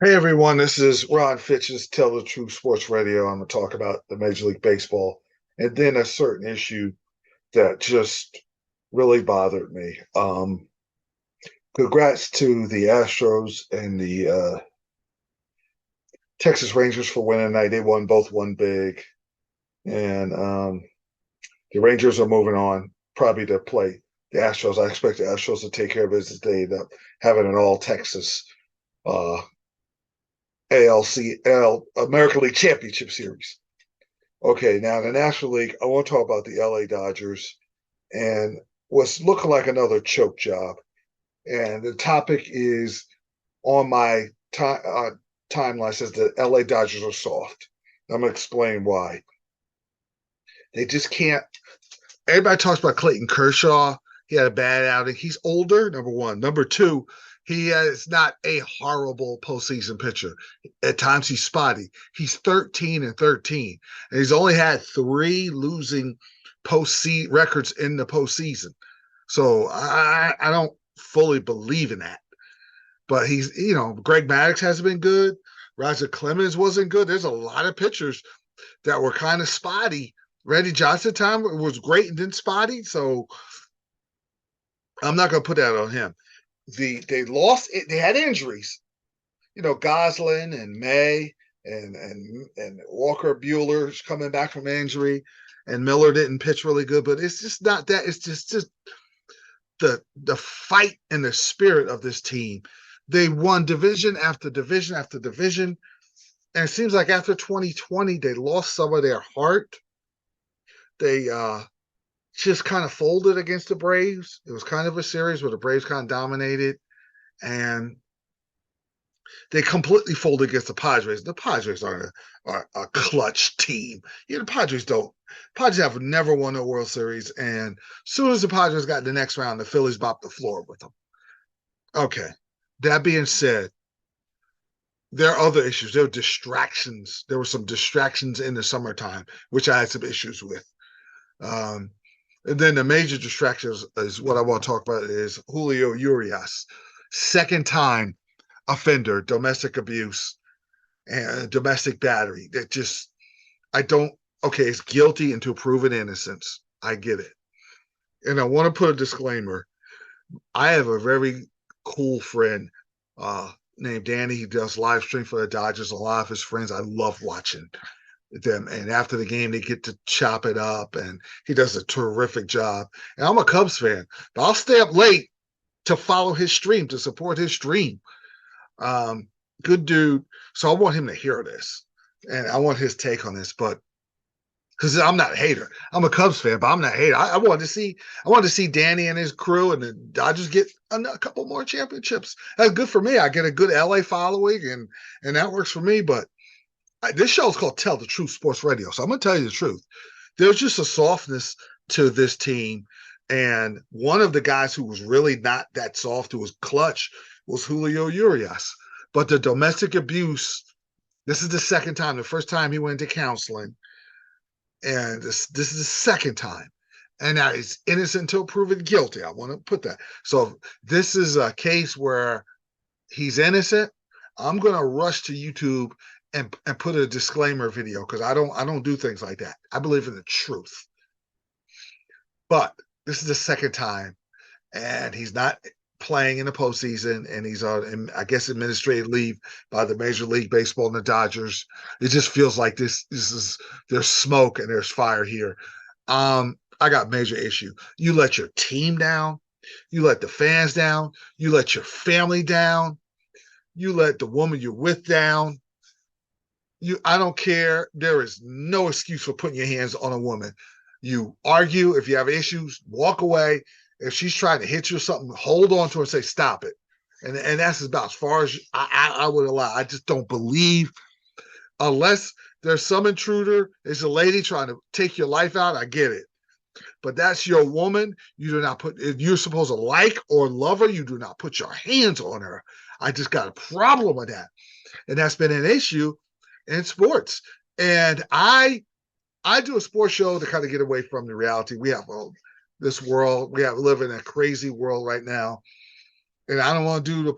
Hey everyone, this is Ron Fitch's Tell the Truth Sports Radio. I'm going to talk about the Major League Baseball and then a certain issue that just really bothered me. Congrats to the Astros and the Texas Rangers for winning tonight. They both won big, and the Rangers are moving on probably to play the Astros. I expect the Astros to take care of business. They end up having an all Texas uh, ALCL American League Championship Series. Okay, now in the National League, I want to talk about the LA Dodgers and what's looking like another choke job. And the topic is on my timeline says the LA Dodgers are soft. I'm going to explain why. They just can't. Everybody talks about Clayton Kershaw. He had a bad outing. He's older, number one. Number two, he is not a horrible postseason pitcher. At times he's spotty. He's 13-13, and he's only had three losing postseason records in the postseason. So I don't fully believe in that. But Greg Maddux hasn't been good. Roger Clemens wasn't good. There's a lot of pitchers that were kind of spotty. Randy Johnson time was great and then spotty. So I'm not going to put that on him. They lost. They had injuries. Goslin and May and Walker Bueller's coming back from injury, and Miller didn't pitch really good. But it's just not that. It's just the fight and the spirit of this team. They won division after division after division, and it seems like after 2020 they lost some of their heart. They just kind of folded against the Braves. It was kind of a series where the Braves kind of dominated, and they completely folded against the Padres. The Padres are a clutch team. The Padres have never won a World Series, and as soon as the Padres got the next round, the Phillies bopped the floor with them. Okay. That being said, there are other issues. There were distractions. There were some distractions in the summertime, which I had some issues with. And then the major distractions is what I want to talk about is Julio Urias, second time offender, domestic abuse, and domestic battery. That just, I don't, okay, it's guilty until proven innocence. I get it. And I want to put a disclaimer. I have a very cool friend named Danny. He does live stream for the Dodgers. A lot of his friends, I love watching them. And after the game, they get to chop it up, and he does a terrific job. And I'm a Cubs fan, but I'll stay up late to follow his stream, to support his stream. Good dude. So I want him to hear this, and I want his take on this. But because I'm not a hater, I'm a Cubs fan, but I'm not a hater. I wanted to see Danny and his crew and the Dodgers get a couple more championships. That's good for me. I get a good LA following, and that works for me. But this show is called Tell the Truth Sports Radio, so I'm going to tell you the truth. There's just a softness to this team, and one of the guys who was really not that soft, who was clutch, was Julio Urias. But the domestic abuse, this is the second time. The first time he went to counseling, and this is the second time. And now he's innocent until proven guilty. I want to put that. So this is a case where he's innocent. I'm going to rush to YouTube and put a disclaimer video because I don't do things like that. I believe in the truth. But this is the second time, and he's not playing in the postseason, and he's on, I guess, administrative leave by the Major League Baseball and the Dodgers. It just feels like this is there's smoke and there's fire here. I got major issue. You let your team down, you let the fans down, you let your family down, you let the woman you're with down. I don't care. There is no excuse for putting your hands on a woman. You argue. If you have issues, walk away. If she's trying to hit you or something, hold on to her and say, stop it. And that's about as far as I would allow. I just don't believe, unless there's some intruder, there's a lady trying to take your life out, I get it. But that's your woman. You do not put, if you're supposed to like or love her, you do not put your hands on her. I just got a problem with that. And that's been an issue in sports. And I do a sports show to kind of get away from the reality. We have this world. We live in a crazy world right now. And I don't want to do the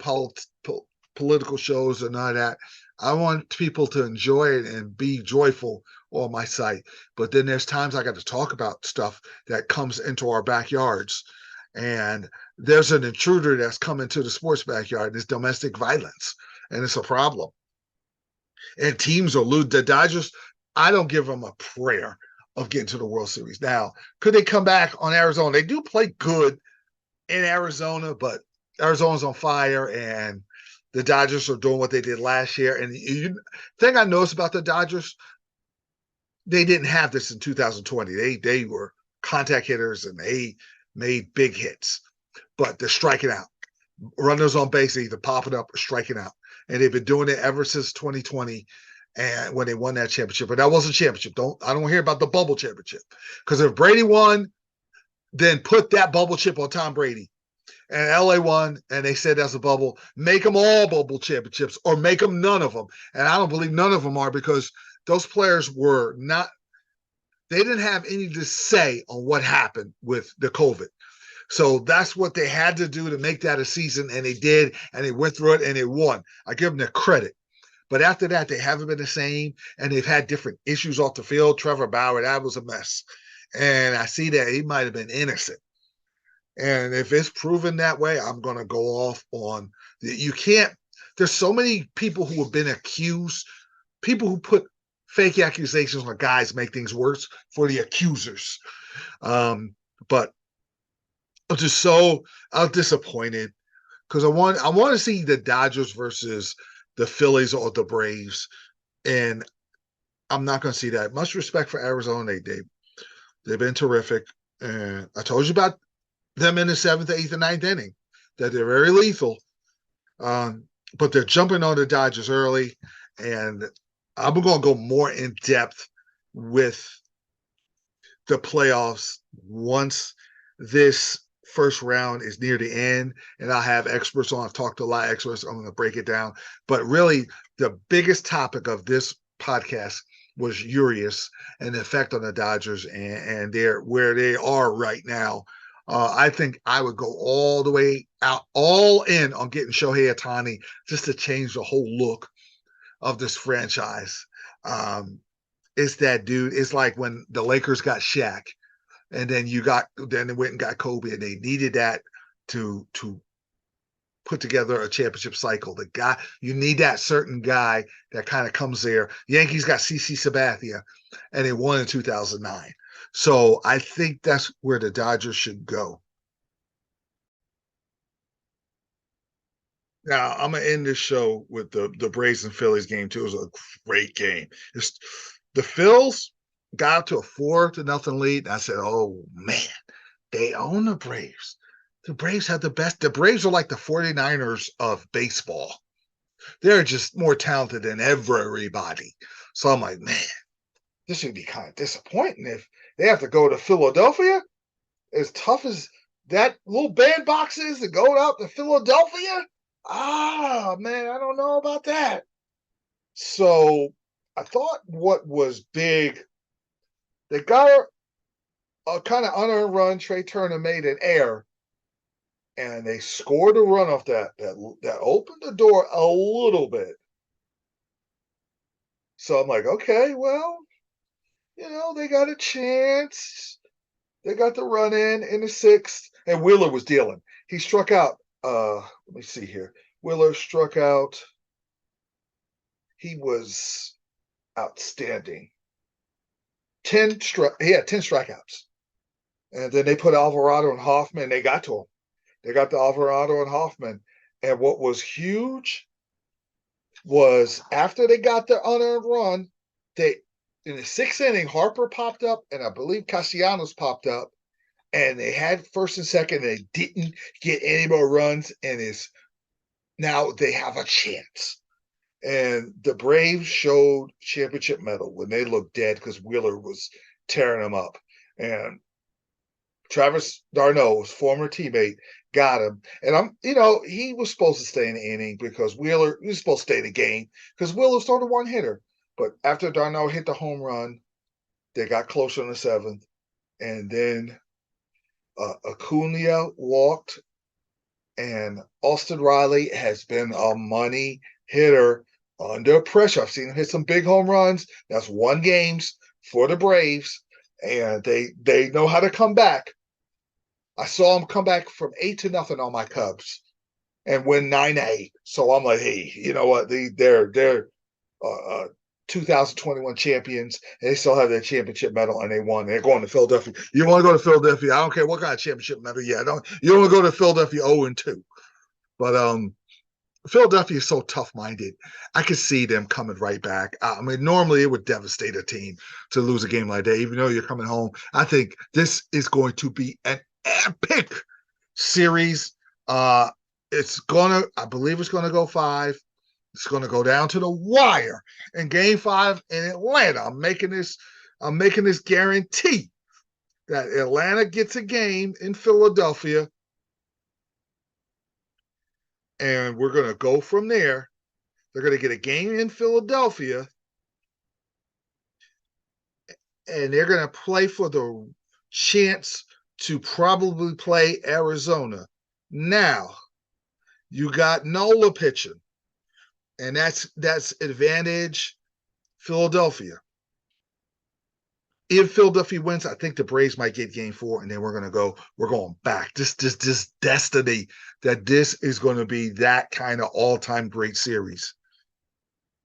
political shows or none of that. I want people to enjoy it and be joyful on my site. But then there's times I got to talk about stuff that comes into our backyards. And there's an intruder that's come into the sports backyard. It's domestic violence, and it's a problem. And teams will lose. The Dodgers, I don't give them a prayer of getting to the World Series. Now, could they come back on Arizona? They do play good in Arizona, but Arizona's on fire, and the Dodgers are doing what they did last year. And the thing I noticed about the Dodgers, they didn't have this in 2020. They were contact hitters and they made big hits, but they're striking out. Runners on base, either popping up or striking out. And they've been doing it ever since 2020 and when they won that championship. But that wasn't a championship. I don't hear about the bubble championship. Because if Brady won, then put that bubble chip on Tom Brady. And LA won, and they said that's a bubble. Make them all bubble championships or make them none of them. And I don't believe none of them are, because those players were not, they didn't have any to say on what happened with the COVID. So that's what they had to do to make that a season, and they did, and they went through it, and they won. I give them the credit. But after that, they haven't been the same, and they've had different issues off the field. Trevor Bauer, that was a mess. And I see that he might have been innocent. And if it's proven that way, I'm going to go off on you can't. There's so many people who have been accused, people who put fake accusations on guys make things worse for the accusers. But I'm just so disappointed because I want to see the Dodgers versus the Phillies or the Braves, and I'm not going to see that. Much respect for Arizona, they've been terrific, and I told you about them in the 7th, 8th, and 9th inning that they're very lethal, but they're jumping on the Dodgers early, and I'm going to go more in depth with the playoffs once this first round is near the end, and I'll have experts on. I've talked to a lot of experts. I'm going to break it down. But really, the biggest topic of this podcast was Urias and the effect on the Dodgers and where they are right now. I think I would go all the way out, all in on getting Shohei Ohtani just to change the whole look of this franchise. It's that dude. It's like when the Lakers got Shaq, and then they went and got Kobe, and they needed that to put together a championship cycle. The guy, you need that certain guy that kind of comes there. Yankees got CC Sabathia, and they won in 2009. So I think that's where the Dodgers should go. Now I'm gonna end this show with the Braves and Phillies game too. It was a great game. The Phils got up to a 4-0 lead. I said, "Oh man, they own the Braves. The Braves have the best. The Braves are like the 49ers of baseball. They're just more talented than everybody." So I'm like, man, this would be kind of disappointing if they have to go to Philadelphia. As tough as that little bandbox is to go out to Philadelphia. Ah, man, I don't know about that. So I thought what was big, they got a kind of unearned run. Trey Turner made an error, and they scored a run off that opened the door a little bit. So I'm like, okay, well, they got a chance. They got the run in the 6th, and Wheeler was dealing. He struck out. Let me see here. Wheeler struck out. He was outstanding. He had 10 strikeouts. And then they put Alvarado and Hoffman. They got to him. They got to Alvarado and Hoffman. And what was huge was after they got their unearned run, in the 6th inning, Harper popped up, and I believe Castellanos popped up, and they had first and second. And they didn't get any more runs, and now they have a chance. And the Braves showed championship medal when they looked dead because Wheeler was tearing them up. And Travis d'Arnaud, his former teammate, got him. And he was supposed to stay in the inning because Wheeler he was supposed to stay in the game because Wheeler's throwing a one hitter. But after d'Arnaud hit the home run, they got closer in the 7th. And then Acuna walked And Austin Riley has been a money hitter under pressure. I've seen him hit some big home runs. That's won games for the Braves, and they know how to come back. I saw him come back from 8-0 on my Cubs and win 9-8. So I'm like, hey, you know what? They're 2021 champions, and they still have their championship medal, and they won. They're going to Philadelphia. You want to go to Philadelphia? I don't care what kind of championship medal. Yeah, don't you don't want to go to Philadelphia 0-2. But Philadelphia is so tough-minded. I could see them coming right back. I mean, normally it would devastate a team to lose a game like that, even though you're coming home. I think this is going to be an epic series. I believe it's gonna go 5. It's gonna go down to the wire in Game 5 in Atlanta. I'm making this guarantee that Atlanta gets a game in Philadelphia, and we're gonna go from there. They're gonna get a game in Philadelphia, and they're gonna play for the chance to probably play Arizona. Now, you got Nola pitching, and that's advantage Philadelphia. If Philadelphia wins, I think the Braves might get game 4, and then we're going back. This destiny that this is going to be that kind of all-time great series.